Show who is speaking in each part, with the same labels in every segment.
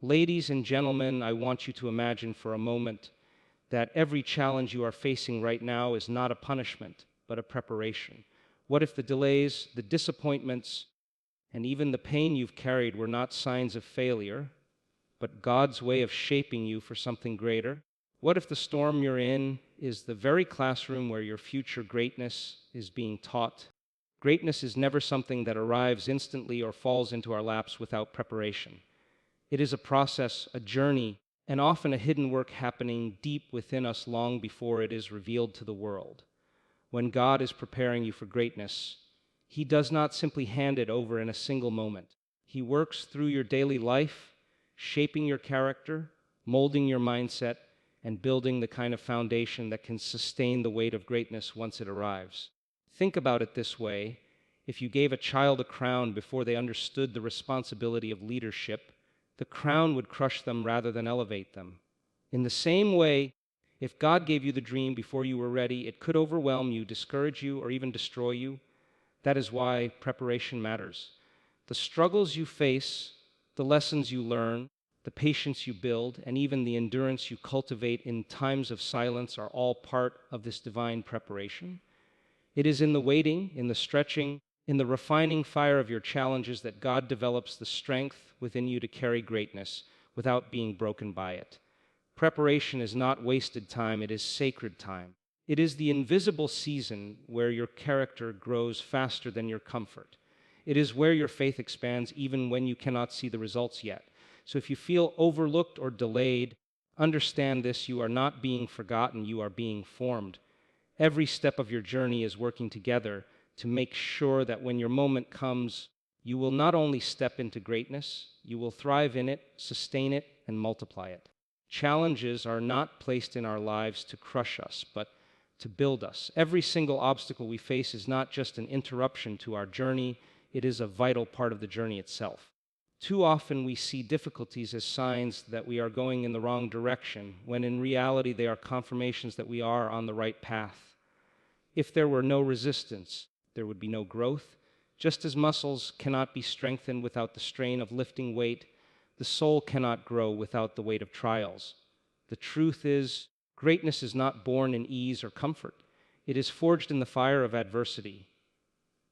Speaker 1: Ladies and gentlemen, I want you to imagine for a moment that every challenge you are facing right now is not a punishment, but a preparation. What if the delays, the disappointments, and even the pain you've carried were not signs of failure, but God's way of shaping you for something greater? What if the storm you're in is the very classroom where your future greatness is being taught? Greatness is never something that arrives instantly or falls into our laps without preparation. It is a process, a journey, and often a hidden work happening deep within us long before it is revealed to the world. When God is preparing you for greatness, He does not simply hand it over in a single moment. He works through your daily life, shaping your character, molding your mindset, and building the kind of foundation that can sustain the weight of greatness once it arrives. Think about it this way. If you gave a child a crown before they understood the responsibility of leadership, the crown would crush them rather than elevate them. In the same way, if God gave you the dream before you were ready, it could overwhelm you, discourage you, or even destroy you. That is why preparation matters. The struggles you face, the lessons you learn, the patience you build, and even the endurance you cultivate in times of silence are all part of this divine preparation. It is in the waiting, in the stretching, in the refining fire of your challenges that God develops the strength within you to carry greatness without being broken by it. Preparation is not wasted time, it is sacred time. It is the invisible season where your character grows faster than your comfort. It is where your faith expands even when you cannot see the results yet. So if you feel overlooked or delayed, understand this: you are not being forgotten, you are being formed. Every step of your journey is working together to make sure that when your moment comes, you will not only step into greatness, you will thrive in it, sustain it, and multiply it. Challenges are not placed in our lives to crush us, but to build us. Every single obstacle we face is not just an interruption to our journey, it is a vital part of the journey itself. Too often we see difficulties as signs that we are going in the wrong direction, when in reality they are confirmations that we are on the right path. If there were no resistance, there would be no growth. Just as muscles cannot be strengthened without the strain of lifting weight, the soul cannot grow without the weight of trials. The truth is, greatness is not born in ease or comfort. It is forged in the fire of adversity.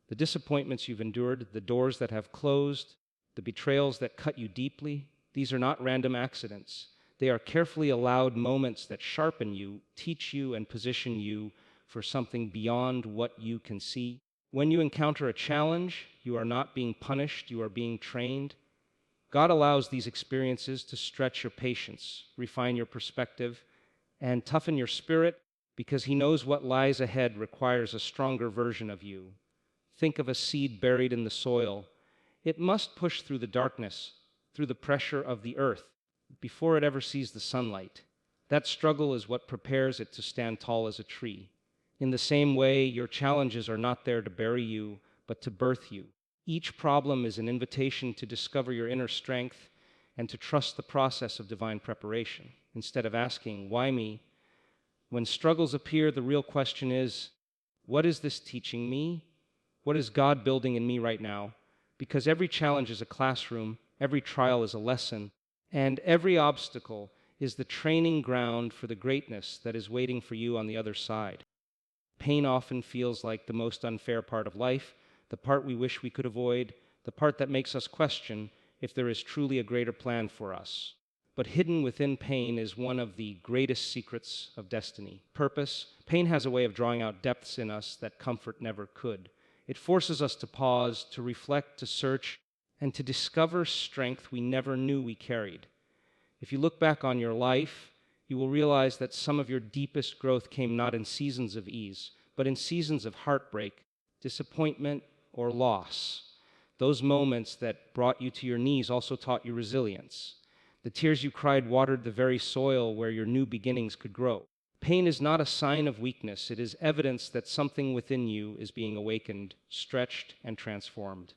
Speaker 1: The disappointments you've endured, the doors that have closed, the betrayals that cut you deeply, these are not random accidents. They are carefully allowed moments that sharpen you, teach you, and position you for something beyond what you can see. When you encounter a challenge, you are not being punished, you are being trained. God allows these experiences to stretch your patience, refine your perspective, and toughen your spirit, because He knows what lies ahead requires a stronger version of you. Think of a seed buried in the soil. It must push through the darkness, through the pressure of the earth, before it ever sees the sunlight. That struggle is what prepares it to stand tall as a tree. In the same way, your challenges are not there to bury you, but to birth you. Each problem is an invitation to discover your inner strength and to trust the process of divine preparation. Instead of asking, "Why me?" when struggles appear, the real question is, what is this teaching me? What is God building in me right now? Because every challenge is a classroom, every trial is a lesson, and every obstacle is the training ground for the greatness that is waiting for you on the other side. Pain often feels like the most unfair part of life, the part we wish we could avoid, the part that makes us question if there is truly a greater plan for us. But hidden within pain is one of the greatest secrets of destiny: purpose. Pain has a way of drawing out depths in us that comfort never could. It forces us to pause, to reflect, to search, and to discover strength we never knew we carried. If you look back on your life, you will realize that some of your deepest growth came not in seasons of ease, but in seasons of heartbreak, disappointment, or loss. Those moments that brought you to your knees also taught you resilience. The tears you cried watered the very soil where your new beginnings could grow. Pain is not a sign of weakness. It is evidence that something within you is being awakened, stretched, and transformed.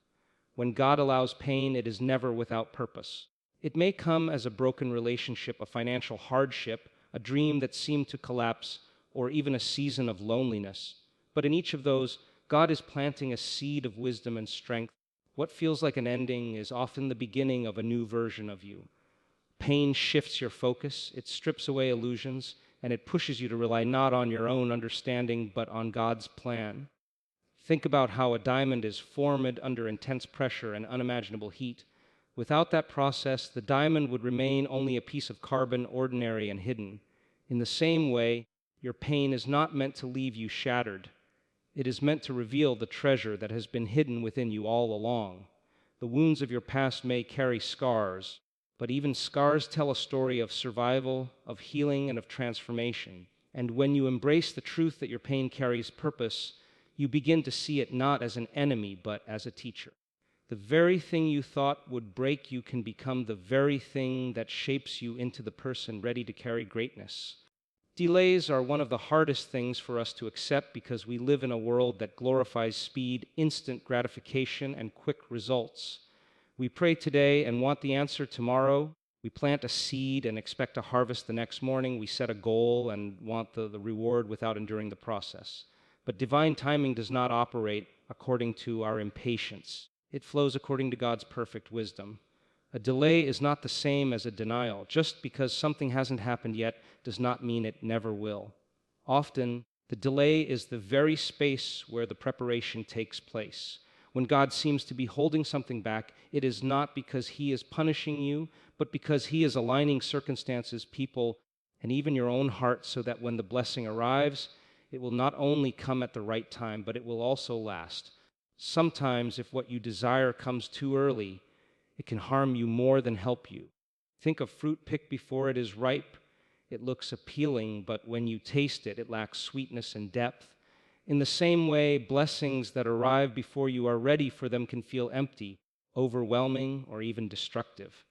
Speaker 1: When God allows pain, it is never without purpose. It may come as a broken relationship, a financial hardship, a dream that seemed to collapse, or even a season of loneliness. But in each of those, God is planting a seed of wisdom and strength. What feels like an ending is often the beginning of a new version of you. Pain shifts your focus, it strips away illusions, and it pushes you to rely not on your own understanding, but on God's plan. Think about how a diamond is formed under intense pressure and unimaginable heat. Without that process, the diamond would remain only a piece of carbon, ordinary and hidden. In the same way, your pain is not meant to leave you shattered. It is meant to reveal the treasure that has been hidden within you all along. The wounds of your past may carry scars, but even scars tell a story of survival, of healing, and of transformation. And when you embrace the truth that your pain carries purpose, you begin to see it not as an enemy, but as a teacher. The very thing you thought would break you can become the very thing that shapes you into the person ready to carry greatness. Delays are one of the hardest things for us to accept because we live in a world that glorifies speed, instant gratification, and quick results. We pray today and want the answer tomorrow. We plant a seed and expect a harvest the next morning. We set a goal and want the reward without enduring the process. But divine timing does not operate according to our impatience. It flows according to God's perfect wisdom. A delay is not the same as a denial. Just because something hasn't happened yet does not mean it never will. Often, the delay is the very space where the preparation takes place. When God seems to be holding something back, it is not because He is punishing you, but because He is aligning circumstances, people, and even your own heart so that when the blessing arrives, it will not only come at the right time, but it will also last. Sometimes, if what you desire comes too early, it can harm you more than help you. Think of fruit picked before it is ripe. It looks appealing, but when you taste it, it lacks sweetness and depth. In the same way, blessings that arrive before you are ready for them can feel empty, overwhelming, or even destructive.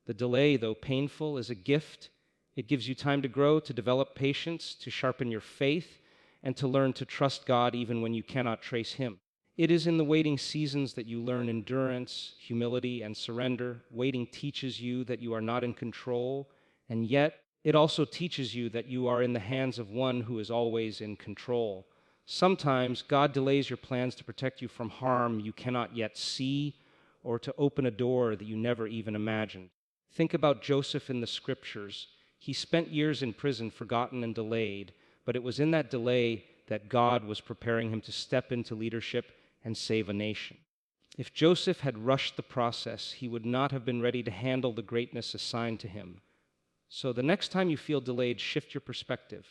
Speaker 1: The delay, though painful, is a gift. It gives you time to grow, to develop patience, to sharpen your faith, and to learn to trust God even when you cannot trace Him. It is in the waiting seasons that you learn endurance, humility, and surrender. Waiting teaches you that you are not in control, and yet it also teaches you that you are in the hands of one who is always in control. Sometimes God delays your plans to protect you from harm you cannot yet see, or to open a door that you never even imagined. Think about Joseph in the Scriptures. He spent years in prison, forgotten and delayed, but it was in that delay that God was preparing him to step into leadership and save a nation. If Joseph had rushed the process, he would not have been ready to handle the greatness assigned to him. So the next time you feel delayed, shift your perspective.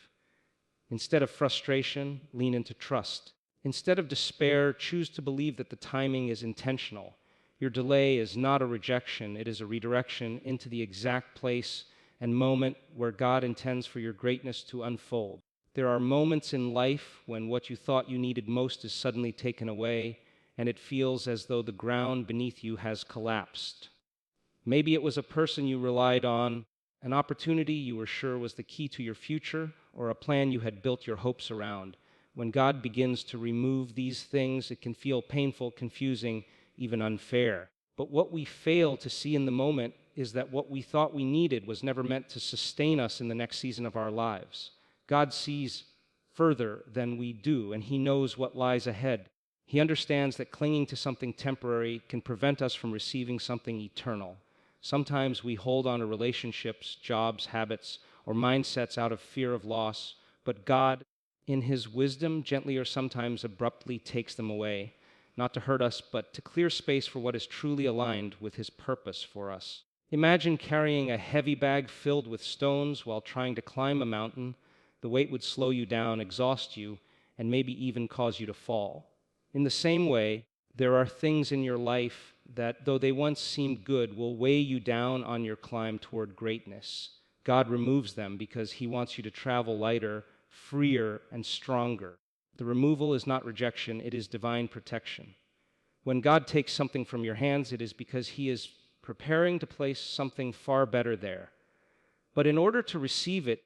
Speaker 1: Instead of frustration, lean into trust. Instead of despair, choose to believe that the timing is intentional. Your delay is not a rejection, it is a redirection into the exact place and moment where God intends for your greatness to unfold. There are moments in life when what you thought you needed most is suddenly taken away, and it feels as though the ground beneath you has collapsed. Maybe it was a person you relied on, an opportunity you were sure was the key to your future, or a plan you had built your hopes around. When God begins to remove these things, it can feel painful, confusing, even unfair. But what we fail to see in the moment is that what we thought we needed was never meant to sustain us in the next season of our lives. God sees further than we do, and He knows what lies ahead. He understands that clinging to something temporary can prevent us from receiving something eternal. Sometimes we hold on to relationships, jobs, habits, or mindsets out of fear of loss, but God, in His wisdom, gently or sometimes abruptly takes them away, not to hurt us, but to clear space for what is truly aligned with His purpose for us. Imagine carrying a heavy bag filled with stones while trying to climb a mountain. The weight would slow you down, exhaust you, and maybe even cause you to fall. In the same way, there are things in your life that, though they once seemed good, will weigh you down on your climb toward greatness. God removes them because He wants you to travel lighter, freer, and stronger. The removal is not rejection, it is divine protection. When God takes something from your hands, it is because He is preparing to place something far better there. But in order to receive it,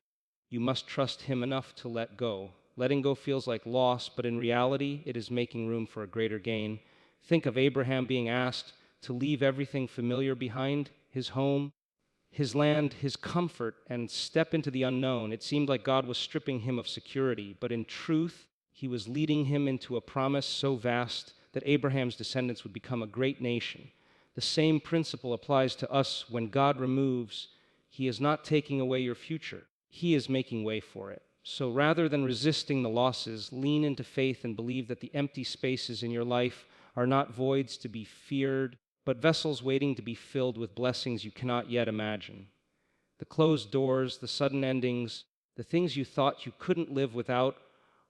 Speaker 1: you must trust Him enough to let go. Letting go feels like loss, but in reality, it is making room for a greater gain. Think of Abraham being asked to leave everything familiar behind, his home, his land, his comfort, and step into the unknown. It seemed like God was stripping him of security, but in truth, He was leading him into a promise so vast that Abraham's descendants would become a great nation. The same principle applies to us when God removes. He is not taking away your future. He is making way for it. So rather than resisting the losses, lean into faith and believe that the empty spaces in your life are not voids to be feared, but vessels waiting to be filled with blessings you cannot yet imagine. The closed doors, the sudden endings, the things you thought you couldn't live without,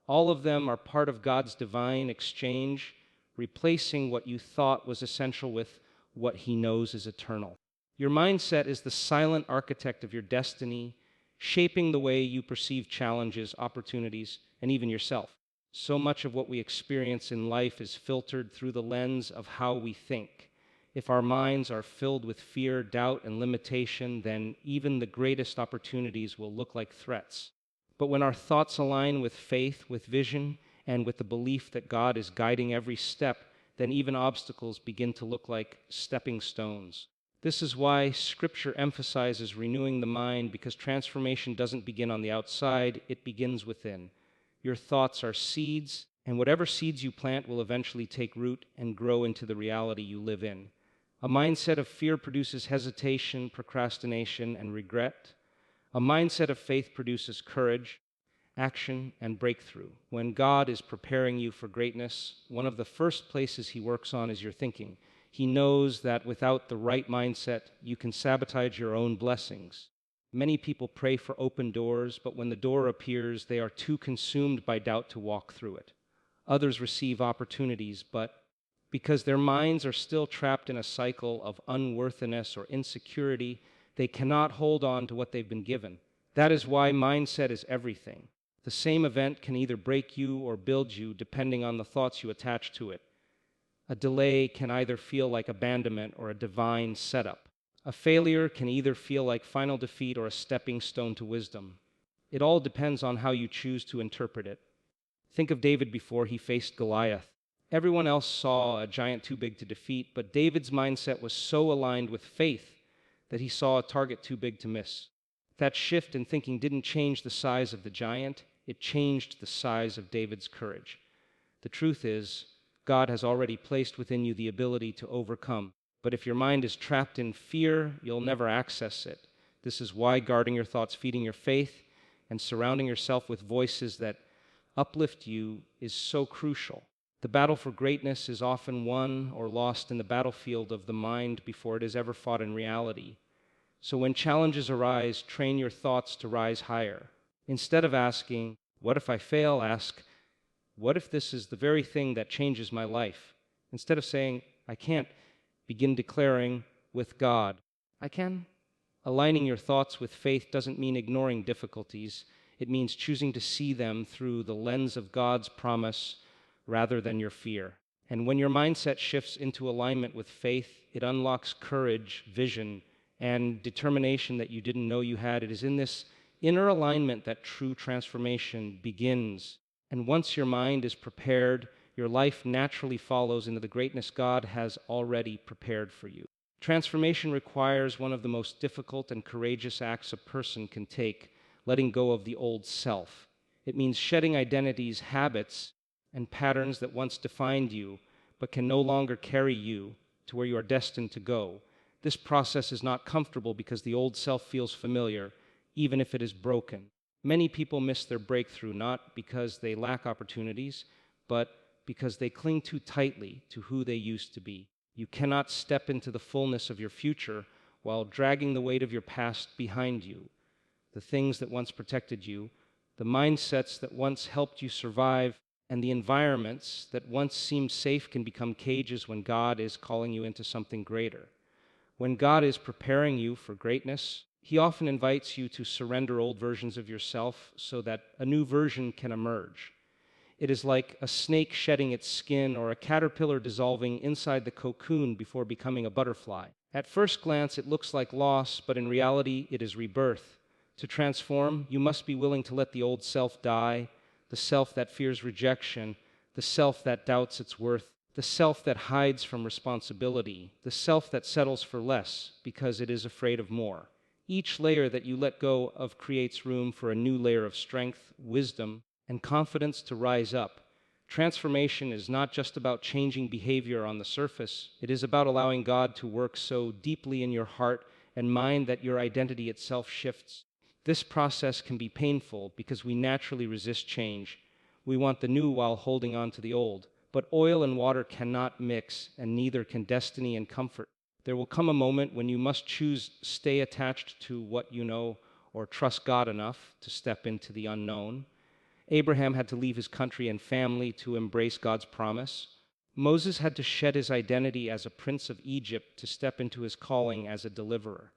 Speaker 1: all of them are part of God's divine exchange, replacing what you thought was essential with what He knows is eternal. Your mindset is the silent architect of your destiny, shaping the way you perceive challenges, opportunities, and even yourself. So much of what we experience in life is filtered through the lens of how we think. If our minds are filled with fear, doubt, and limitation, then even the greatest opportunities will look like threats. But when our thoughts align with faith, with vision, and with the belief that God is guiding every step, then even obstacles begin to look like stepping stones. This is why Scripture emphasizes renewing the mind, because transformation doesn't begin on the outside, it begins within. Your thoughts are seeds, and whatever seeds you plant will eventually take root and grow into the reality you live in. A mindset of fear produces hesitation, procrastination, and regret. A mindset of faith produces courage, action, and breakthrough. When God is preparing you for greatness, one of the first places He works on is your thinking. He knows that without the right mindset, you can sabotage your own blessings. Many people pray for open doors, but when the door appears, they are too consumed by doubt to walk through it. Others receive opportunities, but because their minds are still trapped in a cycle of unworthiness or insecurity, they cannot hold on to what they've been given. That is why mindset is everything. The same event can either break you or build you depending on the thoughts you attach to it. A delay can either feel like abandonment or a divine setup. A failure can either feel like final defeat or a stepping stone to wisdom. It all depends on how you choose to interpret it. Think of David before he faced Goliath. Everyone else saw a giant too big to defeat, but David's mindset was so aligned with faith that he saw a target too big to miss. That shift in thinking didn't change the size of the giant, it changed the size of David's courage. The truth is, God has already placed within you the ability to overcome. But if your mind is trapped in fear, you'll never access it. This is why guarding your thoughts, feeding your faith, and surrounding yourself with voices that uplift you is so crucial. The battle for greatness is often won or lost in the battlefield of the mind before it is ever fought in reality. So when challenges arise, train your thoughts to rise higher. Instead of asking, "What if I fail?" ask, "What if this is the very thing that changes my life?" Instead of saying, "I can't," begin declaring, "With God, I can." Aligning your thoughts with faith doesn't mean ignoring difficulties. It means choosing to see them through the lens of God's promise rather than your fear. And when your mindset shifts into alignment with faith, it unlocks courage, vision, and determination that you didn't know you had. It is in this inner alignment that true transformation begins. And once your mind is prepared, your life naturally follows into the greatness God has already prepared for you. Transformation requires one of the most difficult and courageous acts a person can take, letting go of the old self. It means shedding identities, habits, and patterns that once defined you, but can no longer carry you to where you are destined to go. This process is not comfortable because the old self feels familiar, even if it is broken. Many people miss their breakthrough not because they lack opportunities, but because they cling too tightly to who they used to be. You cannot step into the fullness of your future while dragging the weight of your past behind you. The things that once protected you, the mindsets that once helped you survive, and the environments that once seemed safe can become cages when God is calling you into something greater. When God is preparing you for greatness, He often invites you to surrender old versions of yourself so that a new version can emerge. It is like a snake shedding its skin or a caterpillar dissolving inside the cocoon before becoming a butterfly. At first glance, it looks like loss, but in reality, it is rebirth. To transform, you must be willing to let the old self die, the self that fears rejection, the self that doubts its worth, the self that hides from responsibility, the self that settles for less because it is afraid of more. Each layer that you let go of creates room for a new layer of strength, wisdom, and confidence to rise up. Transformation is not just about changing behavior on the surface. It is about allowing God to work so deeply in your heart and mind that your identity itself shifts. This process can be painful because we naturally resist change. We want the new while holding on to the old. But oil and water cannot mix, and neither can destiny and comfort. There will come a moment when you must choose stay attached to what you know or trust God enough to step into the unknown. Abraham had to leave his country and family to embrace God's promise. Moses had to shed his identity as a prince of Egypt to step into his calling as a deliverer.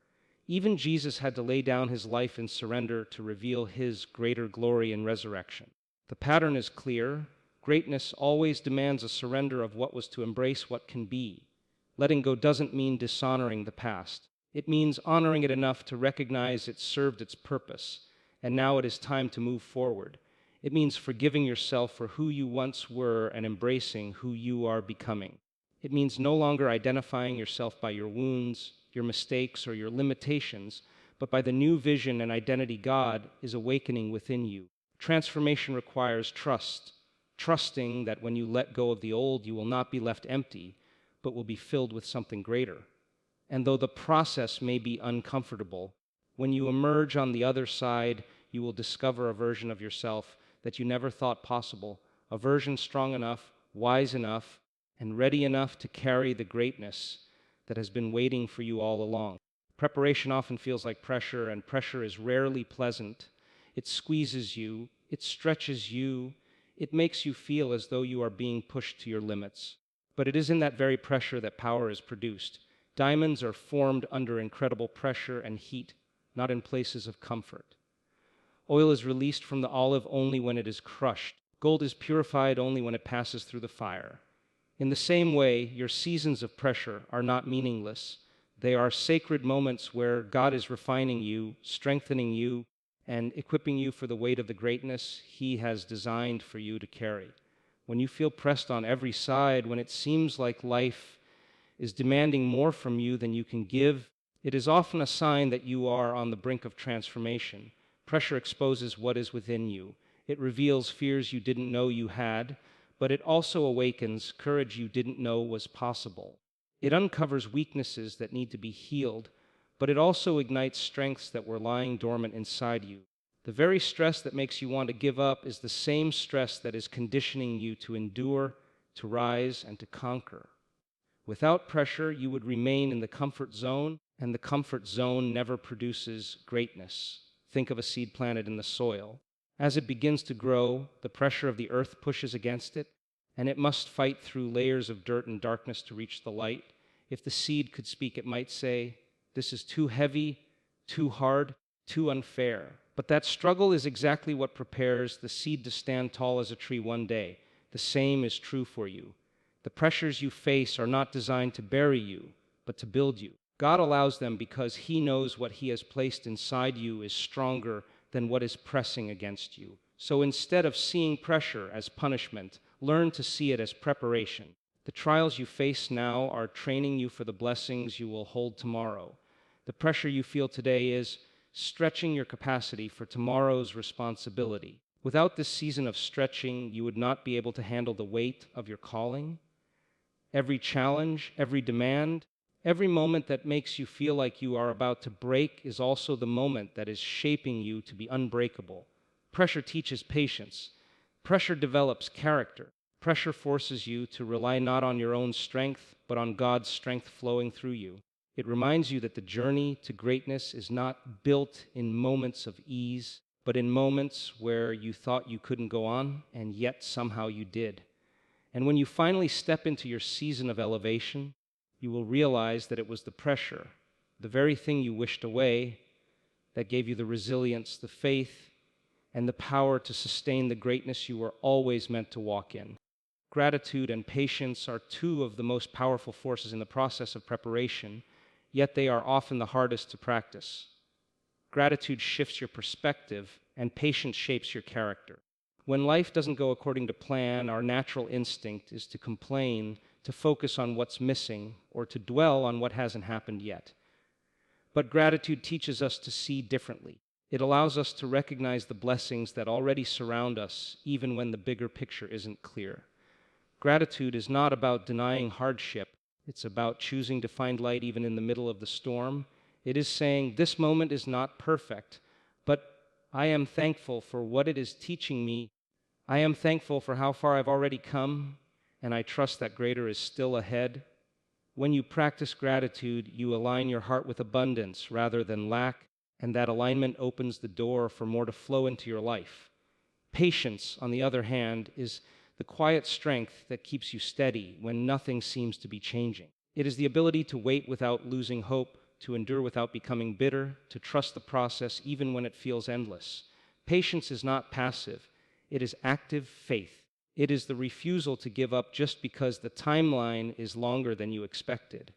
Speaker 1: Even Jesus had to lay down his life in surrender to reveal his greater glory in resurrection. The pattern is clear. Greatness always demands a surrender of what was to embrace what can be. Letting go doesn't mean dishonoring the past. It means honoring it enough to recognize it served its purpose, and now it is time to move forward. It means forgiving yourself for who you once were and embracing who you are becoming. It means no longer identifying yourself by your wounds, your mistakes, or your limitations, but by the new vision and identity God is awakening within you. Transformation requires trust, trusting that when you let go of the old, you will not be left empty, but will be filled with something greater. And though the process may be uncomfortable, when you emerge on the other side, you will discover a version of yourself that you never thought possible, a version strong enough, wise enough, and ready enough to carry the greatness that has been waiting for you all along. Preparation often feels like pressure, and pressure is rarely pleasant. It squeezes you, it stretches you, it makes you feel as though you are being pushed to your limits. But it is in that very pressure that power is produced. Diamonds are formed under incredible pressure and heat, not in places of comfort. Oil is released from the olive only when it is crushed. Gold is purified only when it passes through the fire. In the same way, your seasons of pressure are not meaningless. They are sacred moments where God is refining you, strengthening you, and equipping you for the weight of the greatness He has designed for you to carry. When you feel pressed on every side, when it seems like life is demanding more from you than you can give, it is often a sign that you are on the brink of transformation. Pressure exposes what is within you. It reveals fears you didn't know you had, but it also awakens courage you didn't know was possible. It uncovers weaknesses that need to be healed, but it also ignites strengths that were lying dormant inside you. The very stress that makes you want to give up is the same stress that is conditioning you to endure, to rise, and to conquer. Without pressure, you would remain in the comfort zone, and the comfort zone never produces greatness. Think of a seed planted in the soil. As it begins to grow, the pressure of the earth pushes against it, and it must fight through layers of dirt and darkness to reach the light. If the seed could speak, it might say, "This is too heavy, too hard, too unfair." But that struggle is exactly what prepares the seed to stand tall as a tree one day. The same is true for you. The pressures you face are not designed to bury you, but to build you. God allows them because He knows what He has placed inside you is stronger than what is pressing against you. So instead of seeing pressure as punishment, learn to see it as preparation. The trials you face now are training you for the blessings you will hold tomorrow. The pressure you feel today is stretching your capacity for tomorrow's responsibility. Without this season of stretching, you would not be able to handle the weight of your calling. Every challenge, every demand, every moment that makes you feel like you are about to break is also the moment that is shaping you to be unbreakable. Pressure teaches patience. Pressure develops character. Pressure forces you to rely not on your own strength, but on God's strength flowing through you. It reminds you that the journey to greatness is not built in moments of ease, but in moments where you thought you couldn't go on, and yet somehow you did. And when you finally step into your season of elevation, you will realize that it was the pressure, the very thing you wished away, that gave you the resilience, the faith, and the power to sustain the greatness you were always meant to walk in. Gratitude and patience are two of the most powerful forces in the process of preparation, yet they are often the hardest to practice. Gratitude shifts your perspective, and patience shapes your character. When life doesn't go according to plan, our natural instinct is to complain, to focus on what's missing, or to dwell on what hasn't happened yet. But gratitude teaches us to see differently. It allows us to recognize the blessings that already surround us, even when the bigger picture isn't clear. Gratitude is not about denying hardship. It's about choosing to find light even in the middle of the storm. It is saying, this moment is not perfect, but I am thankful for what it is teaching me. I am thankful for how far I've already come, and I trust that greater is still ahead. When you practice gratitude, you align your heart with abundance rather than lack, and that alignment opens the door for more to flow into your life. Patience, on the other hand, is the quiet strength that keeps you steady when nothing seems to be changing. It is the ability to wait without losing hope, to endure without becoming bitter, to trust the process even when it feels endless. Patience is not passive, it is active faith. It is the refusal to give up just because the timeline is longer than you expected.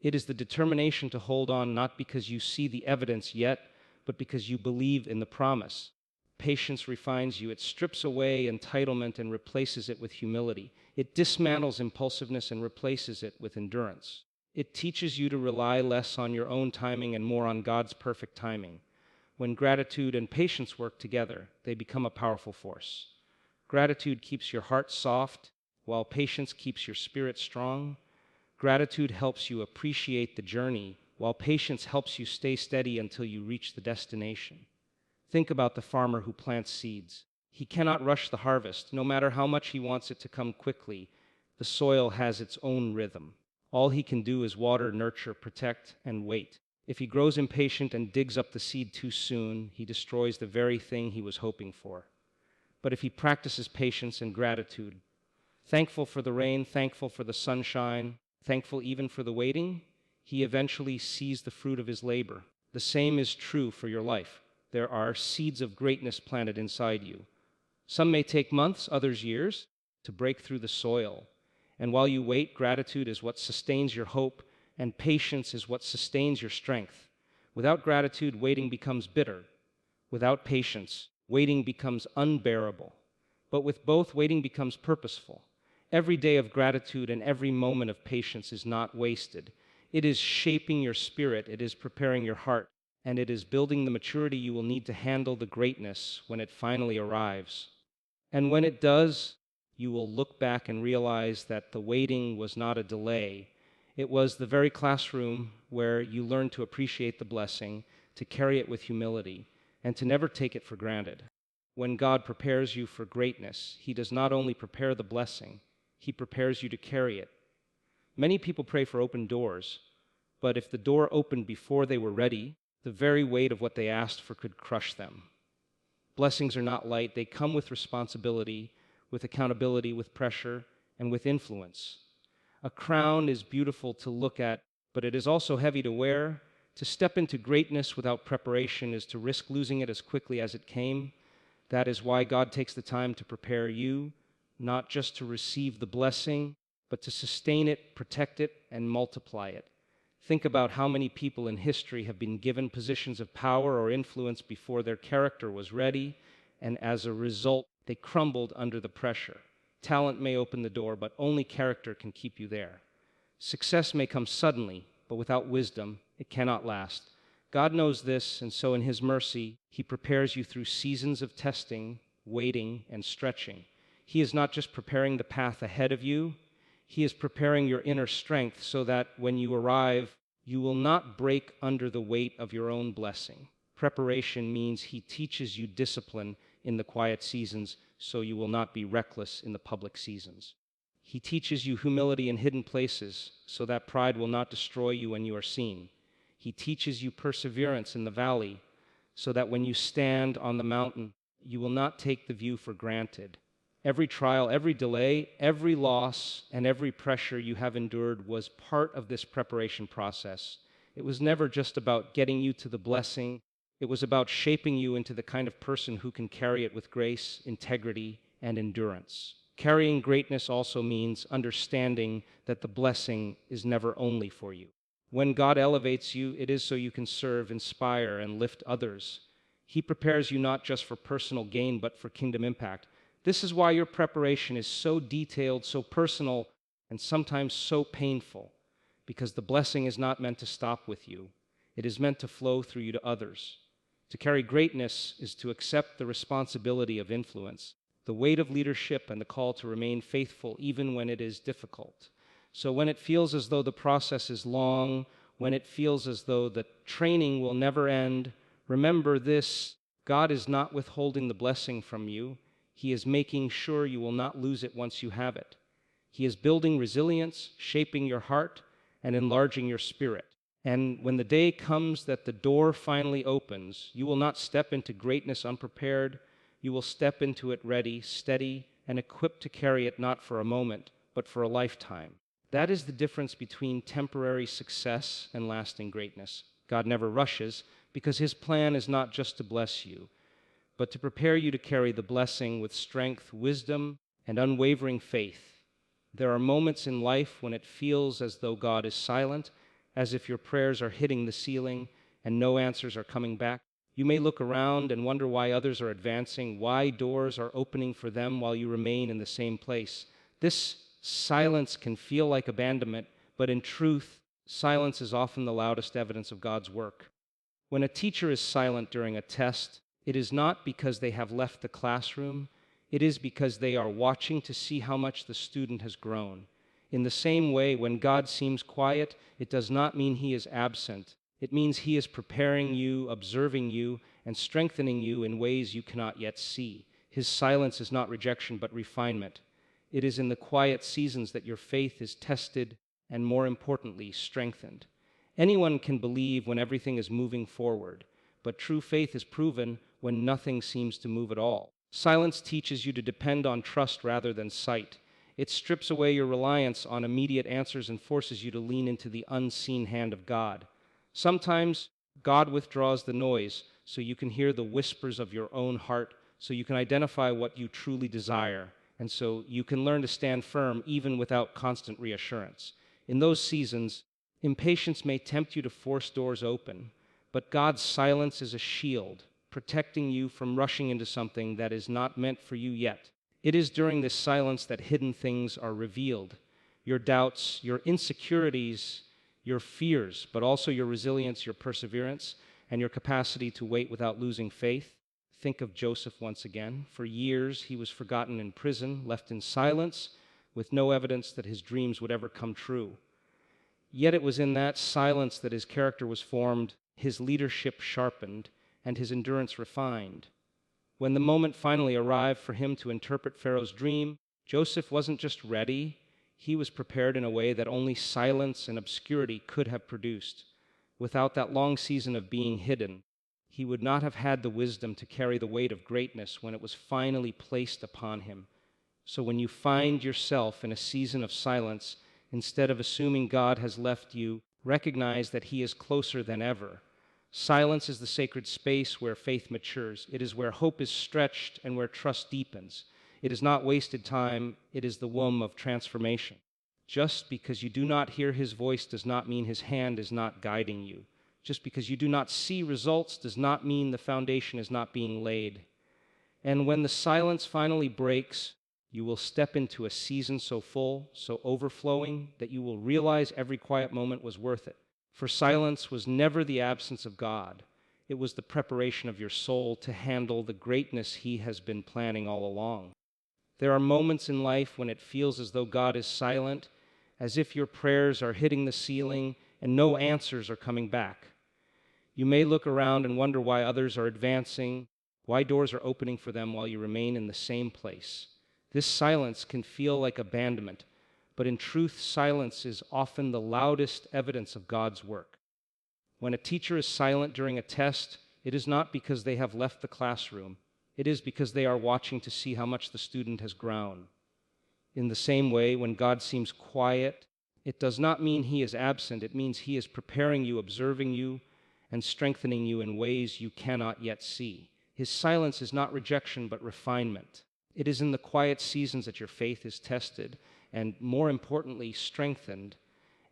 Speaker 1: It is the determination to hold on not because you see the evidence yet, but because you believe in the promise. Patience refines you. It strips away entitlement and replaces it with humility. It dismantles impulsiveness and replaces it with endurance. It teaches you to rely less on your own timing and more on God's perfect timing. When gratitude and patience work together, they become a powerful force. Gratitude keeps your heart soft, while patience keeps your spirit strong. Gratitude helps you appreciate the journey, while patience helps you stay steady until you reach the destination. Think about the farmer who plants seeds. He cannot rush the harvest, no matter how much he wants it to come quickly. The soil has its own rhythm. All he can do is water, nurture, protect, and wait. If he grows impatient and digs up the seed too soon, he destroys the very thing he was hoping for. But if he practices patience and gratitude, thankful for the rain, thankful for the sunshine, thankful even for the waiting, he eventually sees the fruit of his labor. The same is true for your life. There are seeds of greatness planted inside you. Some may take months, others years, to break through the soil. And while you wait, gratitude is what sustains your hope, and patience is what sustains your strength. Without gratitude, waiting becomes bitter. Without patience, waiting becomes unbearable. But with both, waiting becomes purposeful. Every day of gratitude and every moment of patience is not wasted. It is shaping your spirit, it is preparing your heart, and it is building the maturity you will need to handle the greatness when it finally arrives. And when it does, you will look back and realize that the waiting was not a delay. It was the very classroom where you learned to appreciate the blessing, to carry it with humility, and to never take it for granted. When God prepares you for greatness, He does not only prepare the blessing, He prepares you to carry it. Many people pray for open doors, but if the door opened before they were ready, the very weight of what they asked for could crush them. Blessings are not light. They come with responsibility, with accountability, with pressure, and with influence. A crown is beautiful to look at, but it is also heavy to wear. To step into greatness without preparation is to risk losing it as quickly as it came. That is why God takes the time to prepare you, not just to receive the blessing, but to sustain it, protect it, and multiply it. Think about how many people in history have been given positions of power or influence before their character was ready, and as a result, they crumbled under the pressure. Talent may open the door, but only character can keep you there. Success may come suddenly, but without wisdom, it cannot last. God knows this, and so in His mercy, He prepares you through seasons of testing, waiting, and stretching. He is not just preparing the path ahead of you, He is preparing your inner strength so that when you arrive, you will not break under the weight of your own blessing. Preparation means He teaches you discipline in the quiet seasons so you will not be reckless in the public seasons. He teaches you humility in hidden places so that pride will not destroy you when you are seen. He teaches you perseverance in the valley so that when you stand on the mountain, you will not take the view for granted. Every trial, every delay, every loss, and every pressure you have endured was part of this preparation process. It was never just about getting you to the blessing. It was about shaping you into the kind of person who can carry it with grace, integrity, and endurance. Carrying greatness also means understanding that the blessing is never only for you. When God elevates you, it is so you can serve, inspire, and lift others. He prepares you not just for personal gain, but for kingdom impact. This is why your preparation is so detailed, so personal, and sometimes so painful, because the blessing is not meant to stop with you. It is meant to flow through you to others. To carry greatness is to accept the responsibility of influence, the weight of leadership, and the call to remain faithful even when it is difficult. So when it feels as though the process is long when it feels as though the training will never end, remember this: God is not withholding the blessing from you. He is making sure you will not lose it once you have it. He is building resilience, shaping your heart, and enlarging your spirit. And when the day comes that the door finally opens, you will not step into greatness unprepared. You will step into it ready, steady, and equipped to carry it not for a moment, but for a lifetime. That is the difference between temporary success and lasting greatness. God never rushes, because his plan is not just to bless you, but to prepare you to carry the blessing with strength, wisdom, and unwavering faith. There are moments in life when it feels as though God is silent, as if your prayers are hitting the ceiling and no answers are coming back. You may look around and wonder why others are advancing, why doors are opening for them while you remain in the same place. This silence can feel like abandonment, but in truth, silence is often the loudest evidence of God's work. When a teacher is silent during a test, it is not because they have left the classroom. It is because they are watching to see how much the student has grown. In the same way, when God seems quiet, it does not mean he is absent. It means he is preparing you, observing you, and strengthening you in ways you cannot yet see. His silence is not rejection, but refinement. It is in the quiet seasons that your faith is tested and, more importantly, strengthened. Anyone can believe when everything is moving forward, but true faith is proven when nothing seems to move at all. Silence teaches you to depend on trust rather than sight. It strips away your reliance on immediate answers and forces you to lean into the unseen hand of God. Sometimes God withdraws the noise so you can hear the whispers of your own heart, so you can identify what you truly desire, and so you can learn to stand firm even without constant reassurance. In those seasons, impatience may tempt you to force doors open, but God's silence is a shield, protecting you from rushing into something that is not meant for you yet. It is during this silence that hidden things are revealed. Your doubts, your insecurities, your fears, but also your resilience, your perseverance, and your capacity to wait without losing faith. Think of Joseph once again. For years, he was forgotten in prison, left in silence, with no evidence that his dreams would ever come true. Yet it was in that silence that his character was formed, his leadership sharpened, and his endurance refined. When the moment finally arrived for him to interpret Pharaoh's dream, Joseph wasn't just ready, he was prepared in a way that only silence and obscurity could have produced. Without that long season of being hidden, he would not have had the wisdom to carry the weight of greatness when it was finally placed upon him. So when you find yourself in a season of silence, instead of assuming God has left you, recognize that he is closer than ever. Silence is the sacred space where faith matures. It is where hope is stretched and where trust deepens. It is not wasted time, it is the womb of transformation. Just because you do not hear his voice does not mean his hand is not guiding you. Just because you do not see results does not mean the foundation is not being laid. And when the silence finally breaks, you will step into a season so full, so overflowing, that you will realize every quiet moment was worth it. For silence was never the absence of God. It was the preparation of your soul to handle the greatness he has been planning all along. There are moments in life when it feels as though God is silent, as if your prayers are hitting the ceiling and no answers are coming back. You may look around and wonder why others are advancing, why doors are opening for them while you remain in the same place. This silence can feel like abandonment, but in truth, silence is often the loudest evidence of God's work. When a teacher is silent during a test, it is not because they have left the classroom. It is because they are watching to see how much the student has grown. In the same way, when God seems quiet, it does not mean he is absent. It means he is preparing you, observing you, and strengthening you in ways you cannot yet see. His silence is not rejection, but refinement. It is in the quiet seasons that your faith is tested, and more importantly, strengthened.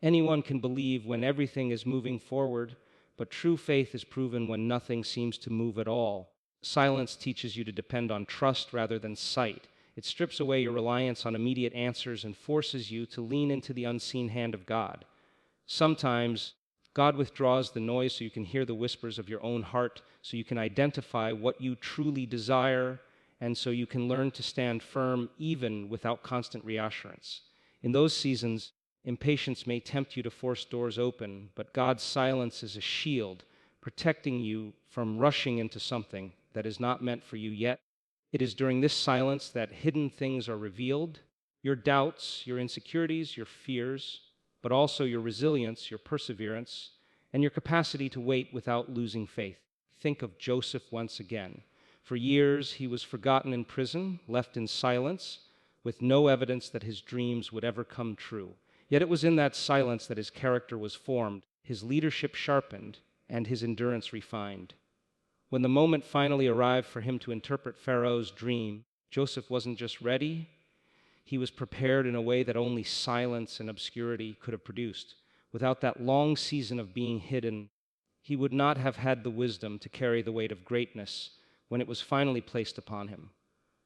Speaker 1: Anyone can believe when everything is moving forward, but true faith is proven when nothing seems to move at all. Silence teaches you to depend on trust rather than sight. It strips away your reliance on immediate answers and forces you to lean into the unseen hand of God. Sometimes, God withdraws the noise so you can hear the whispers of your own heart, so you can identify what you truly desire, and so you can learn to stand firm even without constant reassurance. In those seasons, Impatience may tempt you to force doors open, but God's silence is a shield, protecting you from rushing into something that is not meant for you yet. It is during this silence that hidden things are revealed, your doubts, your insecurities, your fears, but also your resilience, your perseverance, and your capacity to wait without losing faith. Think of Joseph once again. For years, he was forgotten in prison, left in silence, with no evidence that his dreams would ever come true. Yet it was in that silence that his character was formed, his leadership sharpened, and his endurance refined. When the moment finally arrived for him to interpret Pharaoh's dream, Joseph wasn't just ready, he was prepared in a way that only silence and obscurity could have produced. Without that long season of being hidden, he would not have had the wisdom to carry the weight of greatness when it was finally placed upon him.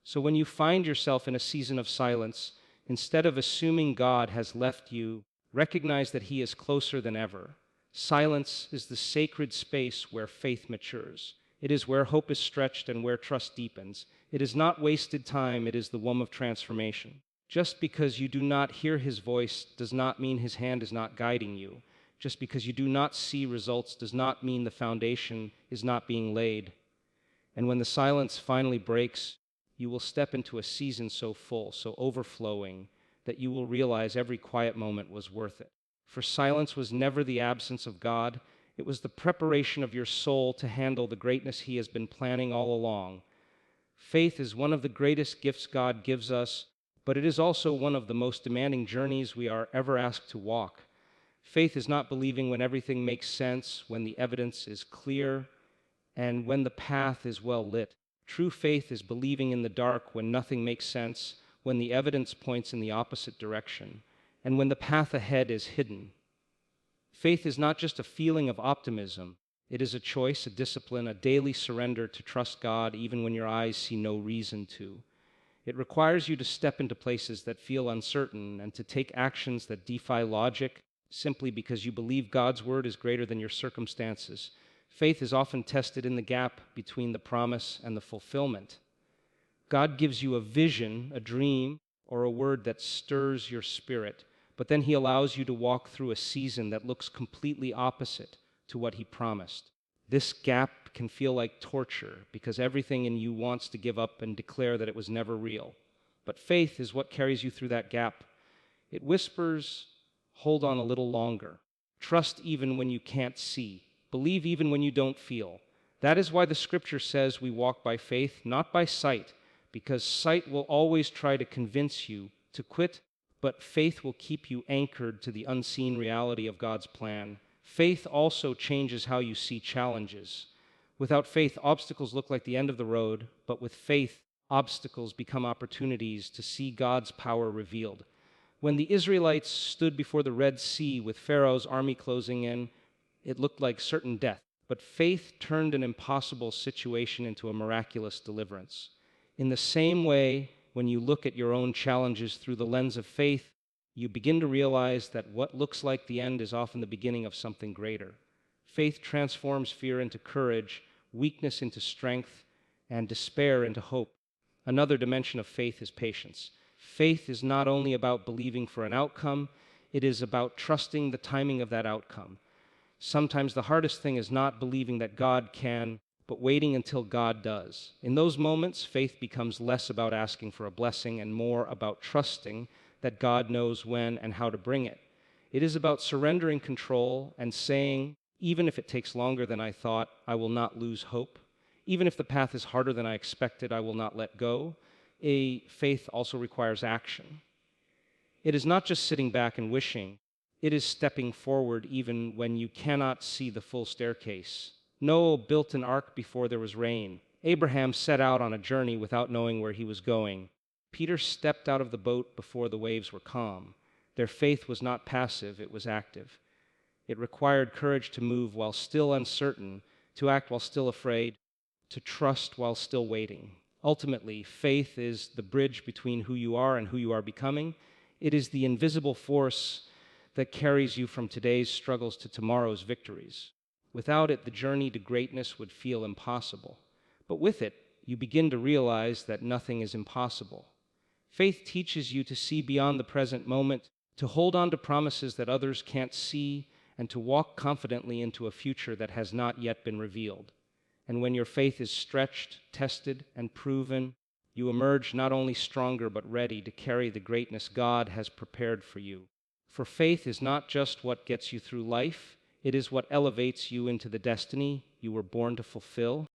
Speaker 1: So when you find yourself in a season of silence, instead of assuming God has left you, recognize that He is closer than ever. Silence is the sacred space where faith matures. It is where hope is stretched and where trust deepens. It is not wasted time, it is the womb of transformation. Just because you do not hear His voice does not mean His hand is not guiding you. Just because you do not see results does not mean the foundation is not being laid. And when the silence finally breaks, you will step into a season so full, so overflowing, that you will realize every quiet moment was worth it. For silence was never the absence of God, it was the preparation of your soul to handle the greatness He has been planning all along. Faith is one of the greatest gifts God gives us, but it is also one of the most demanding journeys we are ever asked to walk. Faith is not believing when everything makes sense, when the evidence is clear, and when the path is well lit. True faith is believing in the dark when nothing makes sense, when the evidence points in the opposite direction, and when the path ahead is hidden. Faith is not just a feeling of optimism. It is a choice, a discipline, a daily surrender to trust God even when your eyes see no reason to. It requires you to step into places that feel uncertain and to take actions that defy logic simply because you believe God's word is greater than your circumstances. Faith is often tested in the gap between the promise and the fulfillment. God gives you a vision, a dream, or a word that stirs your spirit, but then He allows you to walk through a season that looks completely opposite to what He promised. This gap can feel like torture because everything in you wants to give up and declare that it was never real. But faith is what carries you through that gap. It whispers, hold on a little longer. Trust even when you can't see. Believe even when you don't feel. That is why the scripture says we walk by faith, not by sight, because sight will always try to convince you to quit, but faith will keep you anchored to the unseen reality of God's plan. Faith also changes how you see challenges. Without faith, obstacles look like the end of the road, but with faith, obstacles become opportunities to see God's power revealed. When the Israelites stood before the Red Sea with Pharaoh's army closing in, it looked like certain death, but faith turned an impossible situation into a miraculous deliverance. In the same way, when you look at your own challenges through the lens of faith, you begin to realize that what looks like the end is often the beginning of something greater. Faith transforms fear into courage, weakness into strength, and despair into hope. Another dimension of faith is patience. Faith is not only about believing for an outcome, it is about trusting the timing of that outcome. Sometimes the hardest thing is not believing that God can, but waiting until God does. In those moments, faith becomes less about asking for a blessing and more about trusting that God knows when and how to bring it. It is about surrendering control and saying, even if it takes longer than I thought, I will not lose hope. Even if the path is harder than I expected, I will not let go. Faith also requires action. It is not just sitting back and wishing. It is stepping forward even when you cannot see the full staircase. Noah built an ark before there was rain. Abraham set out on a journey without knowing where he was going. Peter stepped out of the boat before the waves were calm. Their faith was not passive, it was active. It required courage to move while still uncertain, to act while still afraid, to trust while still waiting. Ultimately, faith is the bridge between who you are and who you are becoming. It is the invisible force that carries you from today's struggles to tomorrow's victories. Without it, the journey to greatness would feel impossible. But with it, you begin to realize that nothing is impossible. Faith teaches you to see beyond the present moment, to hold on to promises that others can't see, and to walk confidently into a future that has not yet been revealed. And when your faith is stretched, tested, and proven, you emerge not only stronger but ready to carry the greatness God has prepared for you. For faith is not just what gets you through life, it is what elevates you into the destiny you were born to fulfill.